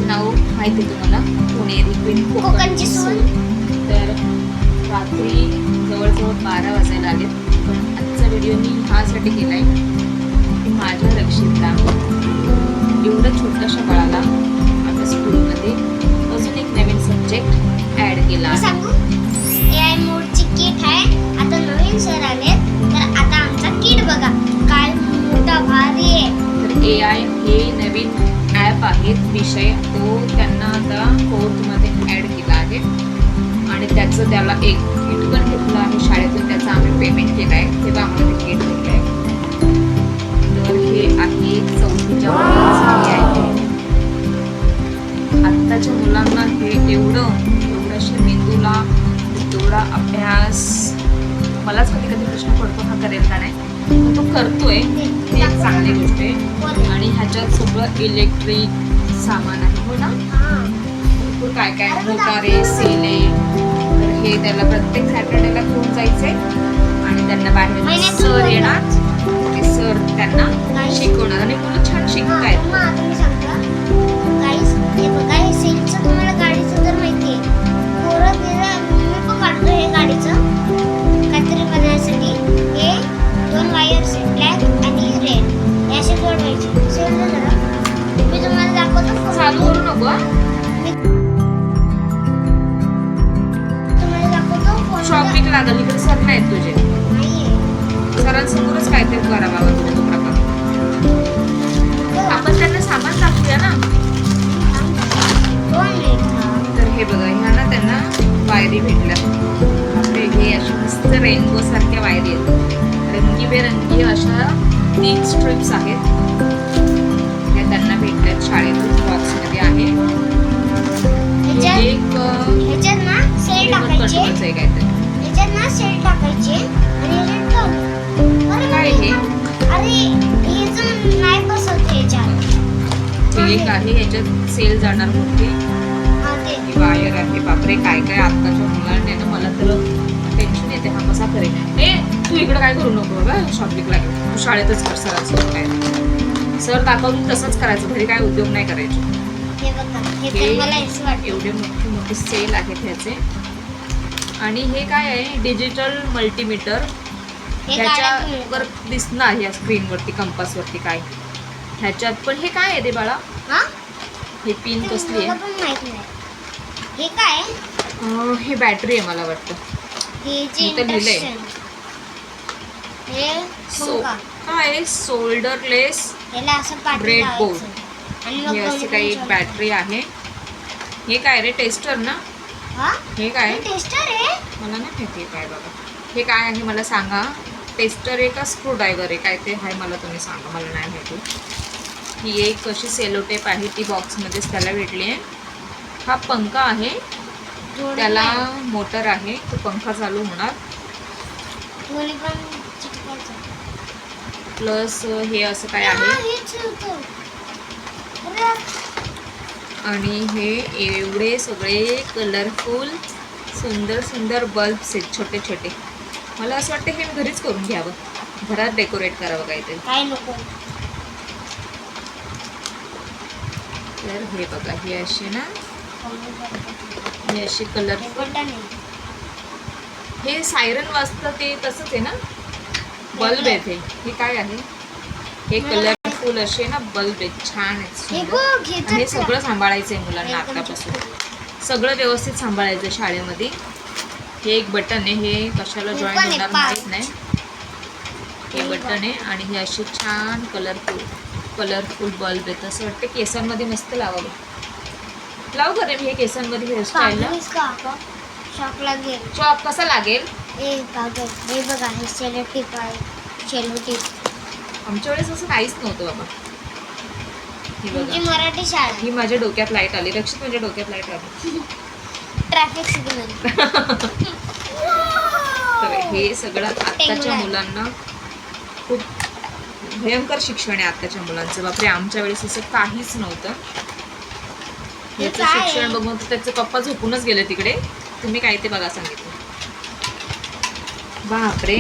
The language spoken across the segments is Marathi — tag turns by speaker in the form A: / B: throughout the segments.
A: माझे नाव माहिती तुम्हाला, पुणेरी क्वीन
B: कोकणची सून.
A: तर रात्री जवळजवळ 12 वाजायला आलेत. पण आजचा व्हिडिओ मी ह्यासाठी केला आहे की माझ्या रक्षितला, एवढं छोट्याशा बाळाला आपल्या स्कूलमध्ये अजून एक नवीन सब्जेक्ट ॲड केला आहे.
B: सांगू, AI मोडची किट आहे. आता नवीन सर आलेत, तर आता आमचा किट बघा काय मोठा भारी आहे.
A: तर AI हे नवीन ॲप आहे, विषय तो त्यांना आता 4th मध्ये ॲड केला आहे आणि त्याचं त्याला एक किट पण घेतलं आहे शाळेतून. त्याचं आम्ही पेमेंट केलं आहे, तेव्हा आम्हाला ते किट घेतलं आहे. तर हे आहे 4थीच्या मुलांसाठी आहे. आत्ताच्या मुलांना हे एवढ्याशा मेंदूला एवढा अभ्यास, मलाच कधी कधी प्रश्न पडतो हा करेल का नाही, पण तो करतोय, ही एक चांगली गोष्ट आहे. आणि ह्याच्यात सगळं इलेक्ट्रिक सामान आहे, हो ना, भरपूर काय काय, मोटारे, सेले. तर हे त्याला प्रत्येक सॅटर्डेला घेऊन जायचंय आणि त्यांना बाहेर सर येणार, ते सर त्यांना शिकवणार आणि मुलं छान शिकतायत.
B: तुम्ही सांगता गाईस, हे बघा, हे सेलचं तुम्हाला गाडीचं तर माहिती आहे. पोरं मी पण काढतो हे गाडीचं काहीतरी बनवण्यासाठी. हे 2 वायर्स आहेत, ब्लॅक आणि रेड, हे असे जोडवायचे. सेल जरा मी तुम्हाला दाखवतो.
A: चालू करू नको हा.
B: तुम्हाला दाखवतो.
A: शॉपिंग लागल, इकडे सर नाहीत तुझे,
B: नाहीये.
A: सरांसमोरच काहीतरी करा बाबा तुम्ही तो प्रकार. आपण त्यांना सामान दाखवूया ना. तर हे बघा, ह्या ना त्यांना वायरी भेटल्या. आपले हे अशा मस्त रेनबो सारख्या वायरी आहेत, रंगीबेरंगी अशा 3 स्ट्रिप्स आहेत. ह्या त्यांना भेटल्यात शाळेतून, बॉक्समध्ये आहे. एक
B: ह्याच्यात ना सेल टाकायचे,
A: आहे काहीतरी.
B: ह्याच्यात ना सेल टाकायचे आणि ह्याच्यात ठेव.
A: काय हे?
B: अरे ह्याचं नाही बसत ह्याच्यात.
A: एक आहे, ह्याच्यात सेल जाणार मोठी.
B: हा ते
A: ही वायर आहे. बापरे, काय काय आत्ताच्या मुलांना ना, मला तर टेन्शन येते हा कसा करेल. ए, तू इकडं काय करू नको बाबा, शॉपिंगला तू शाळेतच कर सरांसोबत. काय सर दाखवून तसंच करायचं, घरी काय उद्योग नाही करायचे.
B: हे बघा, हे तर मला असं वाटतं.
A: एवढे मोठे मोठे सेल आहेत ह्याचे. आणि हे काय आहे, डिजिटल मल्टीमीटर.
B: हे
A: ह्याच्यावर दिसणार या स्क्रीनवरती, कंपासवरती काय ह्याच्यात. पण हे काय आहे रे बाळा,
B: हा
A: हे पिन कसली
B: मला
A: आहे?
B: पण माहित नाही. हे काय
A: हे बॅटरी आहे मला वाटतं.
B: हे जे
A: इथं लिहिलंय.
B: इंडक्शन, हे
A: सो
B: पंखा.
A: काय सोल्डरलेस
B: याला असं पाठी
A: ब्रेड
B: लावायचं
A: बोर्ड.
B: आणि मग
A: हे अशी काही एक बॅटरी आहे. हे काय रे, टेस्टर ना?
B: हा
A: हे काय,
B: टेस्टर आहे.
A: मला नाही माहिती काय बाबा. हे काय आहे मला सांगा. टेस्टर आहे का स्क्रू ड्रायव्हर आहे, काय ते आहे मला तुम्ही सांगा, मला नाही माहिती. ही एक अशी सेलोटेप आहे, ती बॉक्समध्येच त्याला भेटली आहे. हा पंखा आहे, त्याला मोटर आहे, तो पंखा चालू होणार.
B: दोन्ही पण चिटकायचं.
A: प्लस हे असं काय आहे.
B: हेच होतं. अरे,
A: आणि हे एवढे सगळे कलरफुल सुंदर सुंदर बल्ब्स आहेत, छोटे छोटे. मला असं वाटतं हे मी घरीच करून घ्यावं, घरात डेकोरेट करावं काहीतरी.
B: काय नको.
A: तर हे बघा, हे असे ना, हे असे कलरफुल.
B: बटन आहे.
A: हे सायरन वाजतं ते तसंच आहे ना, बल्ब आहेत हे. हे काय आहे, हे कलरफुल असे ना बल्ब आहेत, छान आहेत,
B: हे
A: सुंदर.
B: बघ,
A: आणि
B: ह्याच्यात
A: हे सगळं सांभाळायचं आहे मुलांना
B: एकदम
A: आतापासून, सगळं व्यवस्थित सांभाळायचं शाळेमध्ये. हे एक बटन आहे, हे कशाला जॉईन होणार माहीत नाही. हे बटन आहे आणि हे असे छान कलरफुल बल्ब आहेत. असं वाटतं केसांमध्ये मस्त लावावं. लावू करे मी हे केसांमध्ये हेअरस्टाईलला.
B: शॉक लागेल.
A: चॉप कसा लागेल?
B: ए कागद, हे बघा, हे सेलो टिप आहे. सेलो टिप
A: आमच्या वेळेस असं काहीच नव्हतं बाबा. ही
B: तुमची
A: बघा,
B: मराठी शाळा.
A: ही माझ्या डोक्यात लाईट आली. रक्षित माझ्या डोक्यात लाईट आली.
B: Traffic signal.
A: तर हे सगळं आत्ताच्या मुलांना खूप भयंकर शिक्षण आहे आत्ताच्या मुलांचं. बापरे, आमच्या वेळेस असं काहीच नव्हतं. याचं शिक्षण बघून त्याचे पप्पा झोपूनच गेले तिकडे. तुम्ही काय ते बघा सांगितलं. बापरे,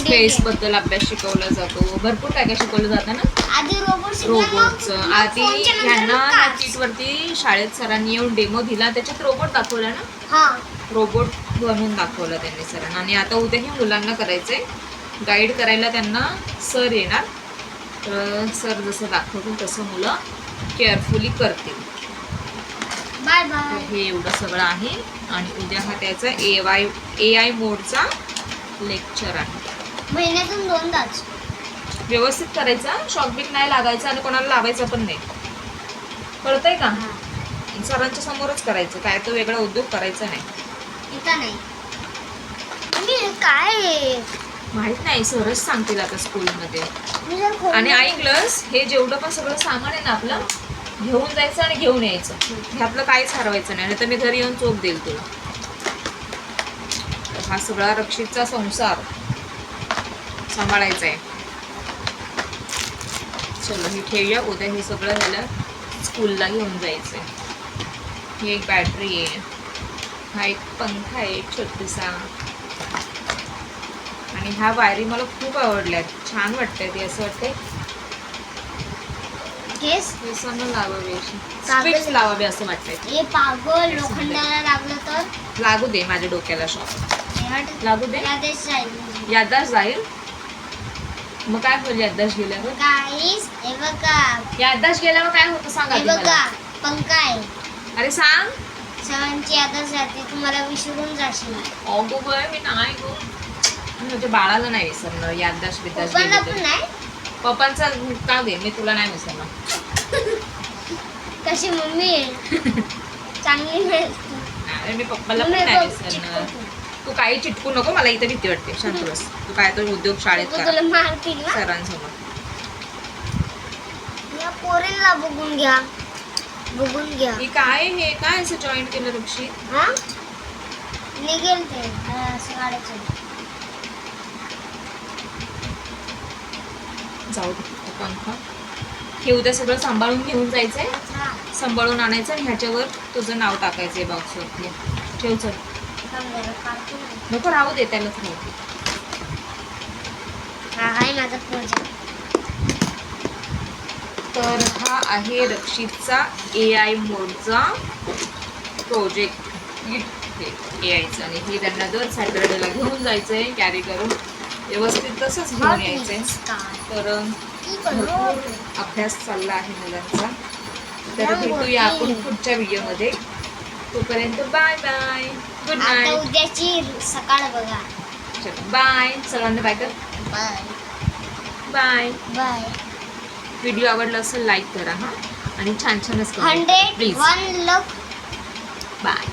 A: स्पेस बद्दल अभ्यास शिकवला जातो, भरपूर काय काय शिकवलं जातं ना.
B: आधी रोबोट
A: रोबोटचं आधी ह्यांना किट वरती शाळेत सरांनी येऊन डेमो दिला, त्याच्यात रोबोट दाखवला ना,
B: हा
A: रोबोट बनवून दाखवलं त्यांनी सरांना. आणि आता उद्या हे मुलांना करायचंय, गाईड करायला त्यांना सर येणार. तर सर जसं दाखवतील तसं मुलं केअरफुली करतील.
B: बाय
A: तर
B: बाय.
A: हे एवढं सगळं आहे. आणि उद्या हा त्याचा AI मोडचा लेक्चर आहे.
B: महिन्यातून 2दाच.
A: व्यवस्थित करायचा, शॉकबिक नाही लागायचा आणि कोणाला लावायचा पण नाही, कळतंय का. सरांच्या समोरच करायचं, काय तो वेगळा उद्योग करायचा नाही.
B: इथं नाही. मी काय
A: माहित नाही, सरच सांगतील आता स्कूलमध्ये.
B: मी जर खोल
A: आणि ऐकलंस, हे जेवढं पण सगळं सामान आहे ना आपलं, घेऊन जायचं आणि घेऊन यायचं. ह्यातलं काहीच हरवायचं नाही, तर मी घरी येऊन चोप देईल तुला. तर हा सगळा रक्षितचा संसार सांभाळायचा आहे. चलो हे ठेवूया, उद्या हे सगळं ह्याला स्कूलला घेऊन जायचं आहे. ही एक बॅटरी आहे, हा एक पंखा आहे छोटीसा. आणि ह्या वायरी मला खूप आवडल्यात, छान वाटतंय ते. असं वाटतंय
B: केस
A: केसांना लावावी, अशी स्ट्रिप्स लावावी असं वाटतंय.
B: हे पागल लोखंडाला लागलं तर
A: लागू दे माझ्या डोक्याला शॉक, लागू दे.
B: यादेच राहील.
A: याददाश्त जाईल. मग काय होईल याददाश्त गेल्यावर?
B: गाईस हे बघा,
A: याददाश्त गेल्यावर काय होतं सांगा
B: हे
A: आधी मला.
B: बघा पंखा आहे.
A: अरे सांग.
B: सगळ्यांची यादच राहते, तुम्हाला विसरून जाशील.
A: अगो बाय, मी नाही गो, म्हणजे बाळाला नाही विसरणार. याददाश्त बिद्दाश्त
B: पप्पांना
A: गेली
B: पण
A: तर.
B: नाही.
A: पप्पांचा का दे, मी तुला नाही विसरणार.
B: कशी मम्मी आहे चांगली नाही.
A: अरे मी पप्पाला पण नाही विसरणार. तू काही चिटकू नको, मला इथे भीती वाटते. शांत बस. तू काय तो उद्योग शाळेत
B: पप्पा
A: कर
B: तुला मारतील ना.
A: सरांसमोर.
B: या पोरींला बघून घ्या, बघून घ्या.
A: हे काय, हे काय असं जॉईन केलं रक्षी?
B: हा निघेल ते असं काढायचं.
A: जाऊ दे तो पंखा. हे उद्या सगळं सांभाळून घेऊन जायचंय,
B: हा,
A: सांभाळून आणायचं आणि ह्याच्यावर तुझं नाव टाकायचंय बॉक्सवरती. ठेव चल.
B: थांब जरा काढतो ना.
A: नको राहू दे, त्यालाच राहू दे.
B: हा आहे माझा प्रोजेक्ट.
A: तर हा आहे रक्षितचा AI मोडचा प्रोजेक्ट AIचा. आणि हे त्यांना दर सॅटर्डेला घेऊन जायचंय, कॅरी करून व्यवस्थित तसंच घेऊन यायचंय. तर भरपूर अभ्यास चालला आहे मुलांचा. तर भेटूया आपण पुढच्या व्हिडिओमध्ये. तोपर्यंत बाय बाय, गुड
B: आता
A: नाईट.
B: उद्याची सकाळ बघा.
A: चलो बाय, सगळ्यांना बाय कर.
B: Bye
A: bye.
B: बाय.
A: व्हिडिओ आवडला असेल लाईक करा हा, आणि छान छानच कमेंट करा प्लीज.
B: 101 लव.
A: बाय.